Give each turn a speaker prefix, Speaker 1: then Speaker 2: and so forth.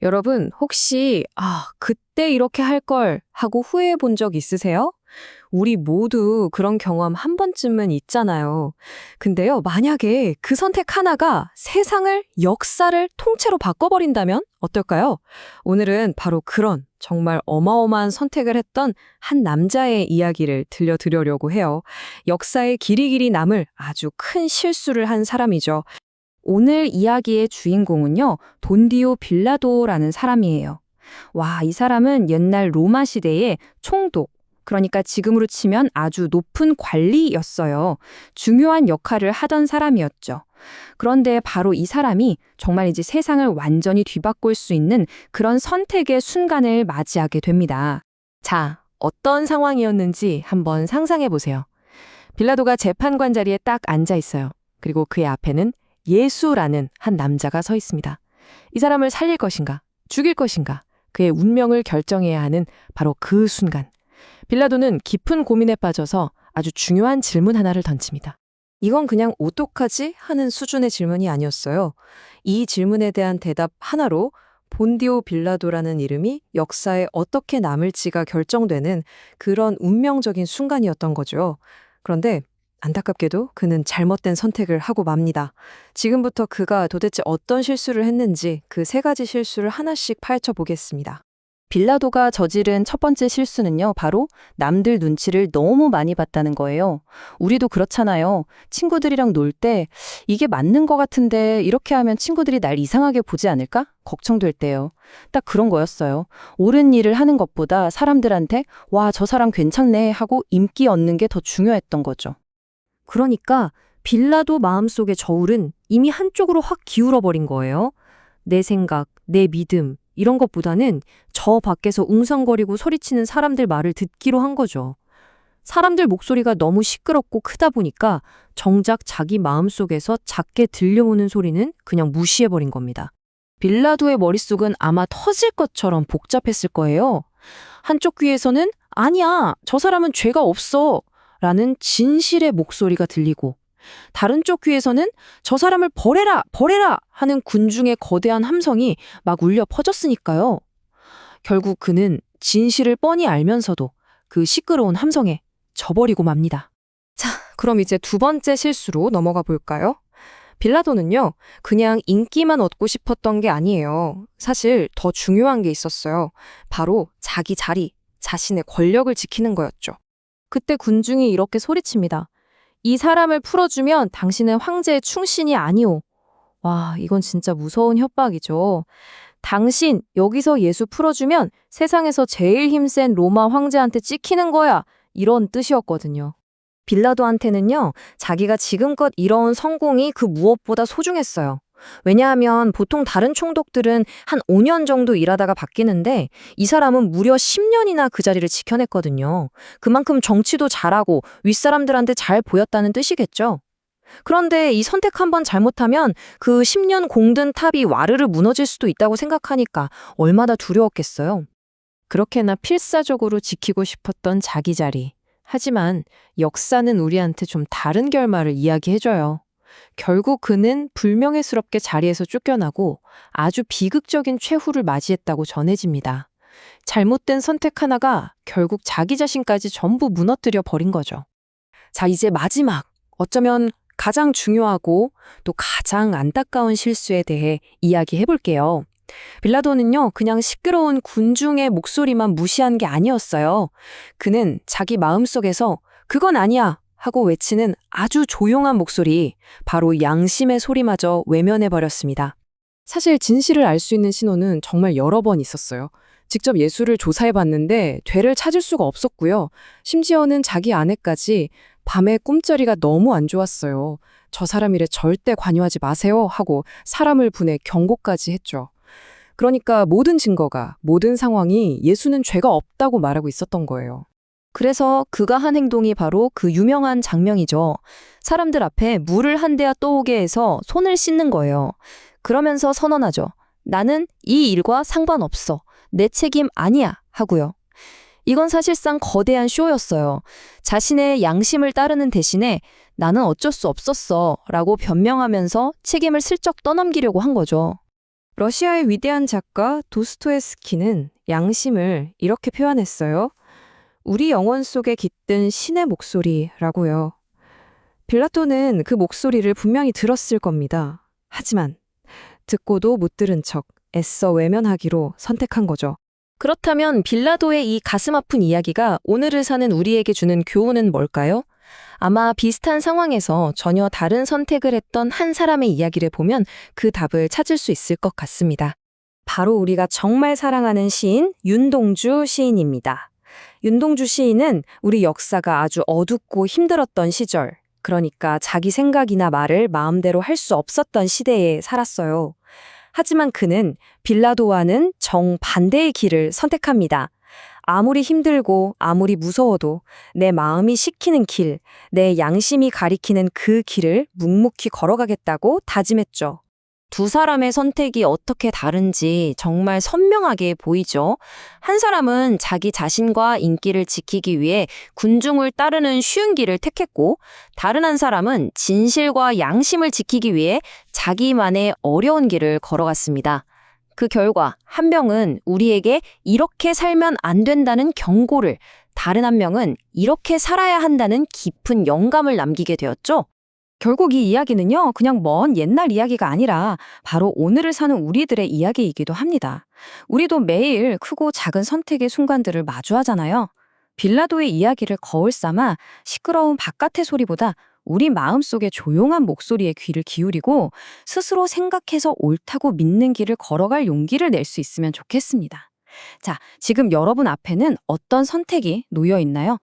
Speaker 1: 여러분, 혹시, 그때 이렇게 할 걸 하고 후회해 본 적 있으세요? 우리 모두 그런 경험 한 번쯤은 있잖아요. 근데요, 만약에 그 선택 하나가 세상을, 역사를 통째로 바꿔버린다면 어떨까요? 오늘은 바로 그런 정말 어마어마한 선택을 했던 한 남자의 이야기를 들려드리려고 해요. 역사에 길이길이 남을 아주 큰 실수를 한 사람이죠. 오늘 이야기의 주인공은요, 돈디오 빌라도라는 사람이에요. 와, 이 사람은 옛날 로마 시대의 총독, 그러니까 지금으로 치면 아주 높은 관리였어요. 중요한 역할을 하던 사람이었죠. 그런데 바로 이 사람이 정말 이제 세상을 완전히 뒤바꿀 수 있는 그런 선택의 순간을 맞이하게 됩니다. 자, 어떤 상황이었는지 한번 상상해 보세요. 빌라도가 재판관 자리에 딱 앉아 있어요. 그리고 그의 앞에는 예수라는 한 남자가 서 있습니다. 이 사람을 살릴 것인가, 죽일 것인가, 그의 운명을 결정해야 하는 바로 그 순간. 빌라도는 깊은 고민에 빠져서 아주 중요한 질문 하나를 던집니다. 이건 그냥 어떡하지? 하는 수준의 질문이 아니었어요. 이 질문에 대한 대답 하나로 본디오 빌라도라는 이름이 역사에 어떻게 남을지가 결정되는 그런 운명적인 순간이었던 거죠. 그런데 안타깝게도 그는 잘못된 선택을 하고 맙니다. 지금부터 그가 도대체 어떤 실수를 했는지 그 세 가지 실수를 하나씩 파헤쳐 보겠습니다. 빌라도가 저지른 첫 번째 실수는요, 바로 남들 눈치를 너무 많이 봤다는 거예요. 우리도 그렇잖아요. 친구들이랑 놀 때 이게 맞는 것 같은데 이렇게 하면 친구들이 날 이상하게 보지 않을까? 걱정될 때요. 딱 그런 거였어요. 옳은 일을 하는 것보다 사람들한테 와, 저 사람 괜찮네 하고 인기 얻는 게 더 중요했던 거죠. 그러니까 빌라도 마음속의 저울은 이미 한쪽으로 확 기울어버린 거예요. 내 생각, 내 믿음 이런 것보다는 저 밖에서 웅성거리고 소리치는 사람들 말을 듣기로 한 거죠. 사람들 목소리가 너무 시끄럽고 크다 보니까 정작 자기 마음속에서 작게 들려오는 소리는 그냥 무시해버린 겁니다. 빌라도의 머릿속은 아마 터질 것처럼 복잡했을 거예요. 한쪽 귀에서는 아니야, 저 사람은 죄가 없어 라는 진실의 목소리가 들리고 다른 쪽 귀에서는 저 사람을 버려라, 버려라 하는 군중의 거대한 함성이 막 울려 퍼졌으니까요. 결국 그는 진실을 뻔히 알면서도 그 시끄러운 함성에 져버리고 맙니다. 자, 그럼 이제 두 번째 실수로 넘어가 볼까요? 빌라도는요, 그냥 인기만 얻고 싶었던 게 아니에요. 사실 더 중요한 게 있었어요. 바로 자기 자리, 자신의 권력을 지키는 거였죠. 그때 군중이 이렇게 소리칩니다. 이 사람을 풀어주면 당신은 황제의 충신이 아니오. 와, 이건 진짜 무서운 협박이죠. 당신, 여기서 예수 풀어주면 세상에서 제일 힘센 로마 황제한테 찍히는 거야. 이런 뜻이었거든요. 빌라도한테는요, 자기가 지금껏 이뤄온 성공이 그 무엇보다 소중했어요. 왜냐하면 보통 다른 총독들은 한 5년 정도 일하다가 바뀌는데 이 사람은 무려 10년이나 그 자리를 지켜냈거든요. 그만큼 정치도 잘하고 윗사람들한테 잘 보였다는 뜻이겠죠. 그런데 이 선택 한번 잘못하면 그 10년 공든 탑이 와르르 무너질 수도 있다고 생각하니까 얼마나 두려웠겠어요. 그렇게나 필사적으로 지키고 싶었던 자기 자리. 하지만 역사는 우리한테 좀 다른 결말을 이야기해줘요. 결국 그는 불명예스럽게 자리에서 쫓겨나고 아주 비극적인 최후를 맞이했다고 전해집니다. 잘못된 선택 하나가 결국 자기 자신까지 전부 무너뜨려 버린 거죠. 자, 이제 마지막, 어쩌면 가장 중요하고 또 가장 안타까운 실수에 대해 이야기해 볼게요. 빌라도는요, 그냥 시끄러운 군중의 목소리만 무시한 게 아니었어요. 그는 자기 마음속에서 그건 아니야 하고 외치는 아주 조용한 목소리, 바로 양심의 소리마저 외면해버렸습니다. 사실 진실을 알 수 있는 신호는 정말 여러 번 있었어요. 직접 예수를 조사해봤는데 되를 찾을 수가 없었고요. 심지어는 자기 아내까지 밤에 꿈자리가 너무 안 좋았어요. 저 사람 일에 절대 관여하지 마세요 하고 사람을 보내 경고까지 했죠. 그러니까 모든 증거가, 모든 상황이 예수는 죄가 없다고 말하고 있었던 거예요. 그래서 그가 한 행동이 바로 그 유명한 장면이죠. 사람들 앞에 물을 한 대야 떠오게 해서 손을 씻는 거예요. 그러면서 선언하죠. 나는 이 일과 상관없어. 내 책임 아니야 하고요. 이건 사실상 거대한 쇼였어요. 자신의 양심을 따르는 대신에 나는 어쩔 수 없었어 라고 변명하면서 책임을 슬쩍 떠넘기려고 한 거죠. 러시아의 위대한 작가 도스토옙스키는 양심을 이렇게 표현했어요. 우리 영혼 속에 깃든 신의 목소리라고요. 빌라토는 그 목소리를 분명히 들었을 겁니다. 하지만 듣고도 못 들은 척 애써 외면하기로 선택한 거죠.
Speaker 2: 그렇다면 빌라도의 이 가슴 아픈 이야기가 오늘을 사는 우리에게 주는 교훈은 뭘까요? 아마 비슷한 상황에서 전혀 다른 선택을 했던 한 사람의 이야기를 보면 그 답을 찾을 수 있을 것 같습니다.
Speaker 1: 바로 우리가 정말 사랑하는 시인 윤동주 시인입니다. 윤동주 시인은 우리 역사가 아주 어둡고 힘들었던 시절, 그러니까 자기 생각이나 말을 마음대로 할 수 없었던 시대에 살았어요. 하지만 그는 빌라도와는 정반대의 길을 선택합니다. 아무리 힘들고 아무리 무서워도 내 마음이 시키는 길, 내 양심이 가리키는 그 길을 묵묵히 걸어가겠다고 다짐했죠.
Speaker 2: 두 사람의 선택이 어떻게 다른지 정말 선명하게 보이죠. 한 사람은 자기 자신과 인기를 지키기 위해 군중을 따르는 쉬운 길을 택했고, 다른 한 사람은 진실과 양심을 지키기 위해 자기만의 어려운 길을 걸어갔습니다. 그 결과 한 명은 우리에게 이렇게 살면 안 된다는 경고를, 다른 한 명은 이렇게 살아야 한다는 깊은 영감을 남기게 되었죠.
Speaker 1: 결국 이 이야기는요, 그냥 먼 옛날 이야기가 아니라 바로 오늘을 사는 우리들의 이야기이기도 합니다. 우리도 매일 크고 작은 선택의 순간들을 마주하잖아요. 빌라도의 이야기를 거울 삼아 시끄러운 바깥의 소리보다 우리 마음속의 조용한 목소리에 귀를 기울이고 스스로 생각해서 옳다고 믿는 길을 걸어갈 용기를 낼 수 있으면 좋겠습니다. 자, 지금 여러분 앞에는 어떤 선택이 놓여 있나요?